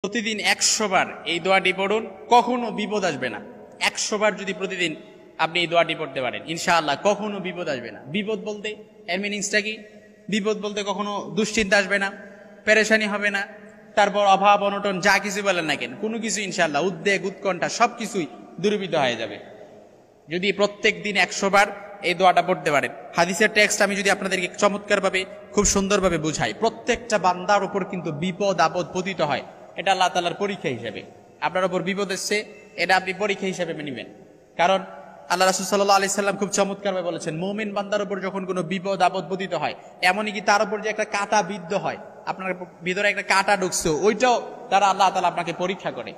প্রতিদিন 100 বার এই দোয়াটি পড়ুন, কখনো বিপদ আসবে না। 100 বার যদি প্রতিদিন আপনি এই দোয়াটি পড়তে পারেন, ইনশাআল্লাহ কখনো বিপদ আসবে না। বিপদ বলতে এর মিনিংসটা কি? বিপদ বলতে কখনো দুশ্চিন্তা আসবে না, পেরেশানি হবে না, তারপর অভাব অনটন যা কিছু বলেন না কেন, কোনো কিছু ইনশাআল্লাহ উদ্বেগ উৎকণ্ঠা সবকিছুই দূরীভূত হয়ে যাবে যদি প্রত্যেক দিন 100 বার এই দোয়াটা পড়তে পারেন। হাদিসের টেক্সট আমি যদি আপনাদেরকে চমৎকারভাবে খুব সুন্দরভাবে বুঝাই, প্রত্যেকটা বান্দার উপর কিন্তু বিপদ আপদ পতিত হয়, এটা আল্লাহ তাআলার পরীক্ষা হিসেবে। আপনার উপর বিপদ এসছে, এটা আপনি পরীক্ষা হিসেবে মেনে নেবেন। কারণ আল্লাহ রাসূল সাল্লাল্লাহু আলাইহি সাল্লাম খুব চমৎকারভাবে বলেছেন, মুমিন বান্দার উপর যখন কোনো বিপদ আপদ পতিত হয়, এমনই কি তার উপর যে একটা কাঁটা বিদ্ধ হয়, আপনার ভিতরে একটা কাঁটা ঢুকছে, ওইটাও তারা আল্লাহ তাআলা আপনাকে পরীক্ষা করে।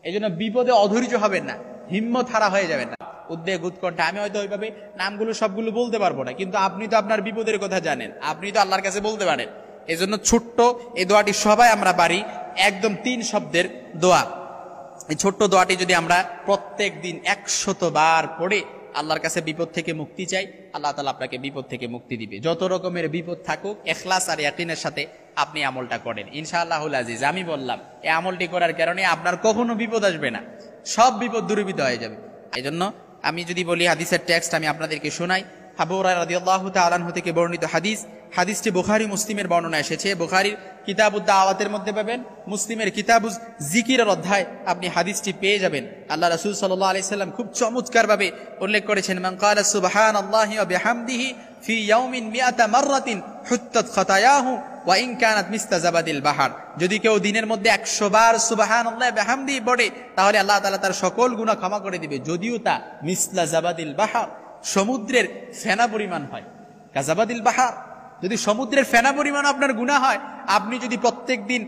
এই জন্য বিপদে অধৈর্য হবেন না, হিম্মত হারা হয়ে যাবেন না। উদ্বেগ উৎকণ্ঠা আমি হয়তো ওইভাবে নামগুলো সবগুলো বলতে পারবো না, কিন্তু আপনি তো আপনার বিপদের কথা জানেন, আপনি তো আল্লাহর কাছে বলতে পারেন। এই জন্য ছোট্ট এই দোয়াটি সবাই আমরা পারি, একদম 3 শব্দের দোয়া। এই ছোট্ট দোয়াটি যদি আমরা প্রত্যেক দিন 100 বার পড়ে আল্লাহর কাছে বিপদ থেকে মুক্তি চাই, আল্লাহ তাআলা আপনাকে বিপদ থেকে মুক্তি দিবে। যত রকমের বিপদ থাকুক, ইখলাস আর ইয়াকিনের সাথে আপনি আমলটা করেন, ইনশাআল্লাহুল আজিজ। আমি বললাম এই আমলটি করার কারণে আপনার কখনো বিপদ আসবে না, সব বিপদ দূরীভূত হয়ে যাবে। এই জন্য আমি যদি বলি হাদিসের টেক্সট আমি আপনাদেরকে শোনাই। আবু হুরায়রা রাদিয়াল্লাহু তাআলা আনহু থেকে বর্ণিত হাদিস, হাদিসটি বুখারী মুসলিমের বর্ণনা এসেছে। বুখারীর কিতাবুদ দাওয়াতের মধ্যে পাবেন, মুসলিমের কিতাবুজ জিকিরের অধ্যায় আপনি হাদিসটি পেয়ে যাবেন। আল্লাহ রাসূল সাল্লাল্লাহু আলাইহি সাল্লাম খুব চমৎকারভাবে উল্লেখ করেছেন, মান ক্বালা সুবহানাল্লাহি ওয়া বিহামদিহি ফি ইয়াউমিন মিআতা মাররাতিন হুত্তাত খাতায়াহু ওয়া ইন কানাত মিসলা জাবাদিল বাহার। যদি কেউ দিনের মধ্যে 100 বার সুবহানাল্লাহি ওয়া বিহামদিহি পড়ে, তাহলে আল্লাহ তাআলা তার সকল গুনাহ ক্ষমা করে দিবে, যদিও তা মিসলা জাবাদিল বাহার, সমুদ্রের ফেনা পরিমাণ হয়। কাজাবাদিল বাহার, যদি সমুদ্রের ফেনা পরিমাণ আপনার গুনাহ হয়, আপনি যদি প্রত্যেক দিন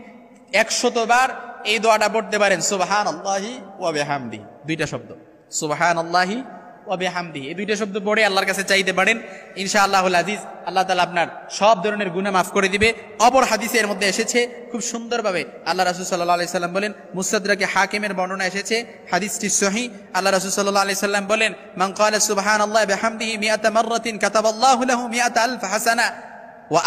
100 বার এই দোয়াটা পড়তে পারেন, সুবহানাল্লাহি ওয়া বিহামদিহি, দুইটা শব্দ, সুবহানাল্লাহি ওয়া বিহামদিহি, এই দুইটা শব্দ পড়ে আল্লাহর কাছে চাইতে পারেন, ইনশাআল্লাহুল আজিজ আল্লাহ তাআলা আপনার সব ধরনের গুনাহ মাফ করে দিবে। অপর হাদিসে এর মধ্যে এসেছে খুব সুন্দরভাবে, আল্লাহ রাসূল সাল্লাল্লাহু আলাইহি সাল্লাম বলেন, মুস্তাদরাকে হাকিমের বর্ণনা এসেছে, হাদিসটি সহিহ। আল্লাহ রাসূল সাল্লাল্লাহু আলাইহি সাল্লাম বলেন, মান ক্বালা সুবহানাল্লাহি বিহামদিহি মিআতা মাররাতিন কাতাবাল্লাহু লাহু মিআতা আলফ হাসানা ওয়া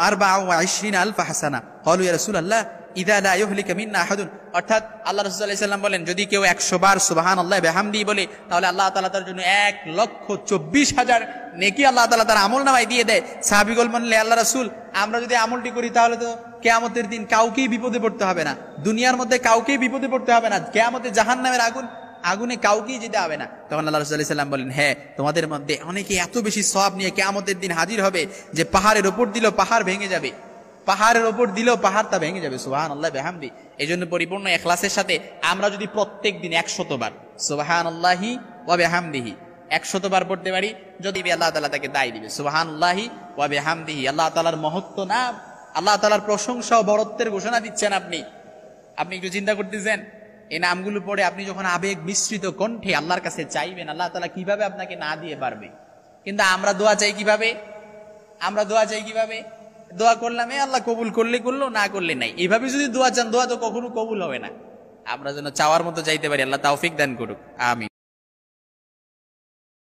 আরবাআ ওয়া 20 আলফ হাসানা। ক্বালু ইয়া রাসূলুল্লাহ ইযা লা ইহলিকা মিন্না আহাদুন। অর্থাৎ আল্লাহ রাসূল সাল্লাল্লাহু আলাইহি সাল্লাম বলেন, যদি কেউ 100 বার সুবহানাল্লাহি বিহামদিহি বলে, তাহলে আল্লাহ তাআলা তার জন্য 1,24,000 নেকি আল্লাহ তাআলা তার আমলনামায় দিয়ে দেয়। সাহাবীগণ বললেন, আল্লাহ রাসূল, আমরা যদি আমলটি করি তাহলে তো কিয়ামতের দিন কাউকেই বিপদে পড়তে হবে না, দুনিয়ার মধ্যে কাউকেই বিপদে পড়তে হবে না, কিয়ামতে জাহান্নামের আগুনে কাউকেই যেতে হবে না। তখন আল্লাহ রাসূল সাল্লাল্লাহু আলাইহি সাল্লাম বলেন, হ্যাঁ, তোমাদের মধ্যে অনেকে এত বেশি সওয়াব নিয়ে কিয়ামতের দিন হাজির হবে যে পাহাড়ের উপর দিলেও পাহাড় ভেঙে যাবে, পাহাড়ের উপর দিলেও পাহাড়টা ভেঙে যাবে। সুবহানাল্লাহি বিহামদিহি। এই জন্য পরিপূর্ণ ইখলাসের সাথে আমরা যদি প্রত্যেক দিন 100 বার সুবহানাল্লাহি ওয়া বিহামদিহি 100 বার পড়তে পারি, যদি আল্লাহ তাআলা তাকে দায় দিবে। সুবহানাল্লাহি ওয়া বিহামদিহি, আল্লাহ তাআলার মহত্ব নাম, আল্লাহ তাআলার প্রশংসা ও বড়ত্বের ঘোষণা দিচ্ছেন আপনি একটু চিন্তা করতেছেন, এই নামগুলো পড়ে আপনি যখন আবেগ মিশ্রিত কণ্ঠে আল্লাহর কাছে চাইবেন, আল্লাহ তাআলা কিভাবে আপনাকে না দিয়ে পারবে। কিন্তু আমরা দোয়া চাই কিভাবে? দোয়া করলাম, আল্লাহ কবুল করলে করলো, না করলে নাই। এইভাবে যদি দোয়া চান, দোয়া তো কখনো কবুল হবে না। আমরা যেন চাওয়ার মতো চাইতে পারি, আল্লাহ তৌফিক দান করুক, আমিন।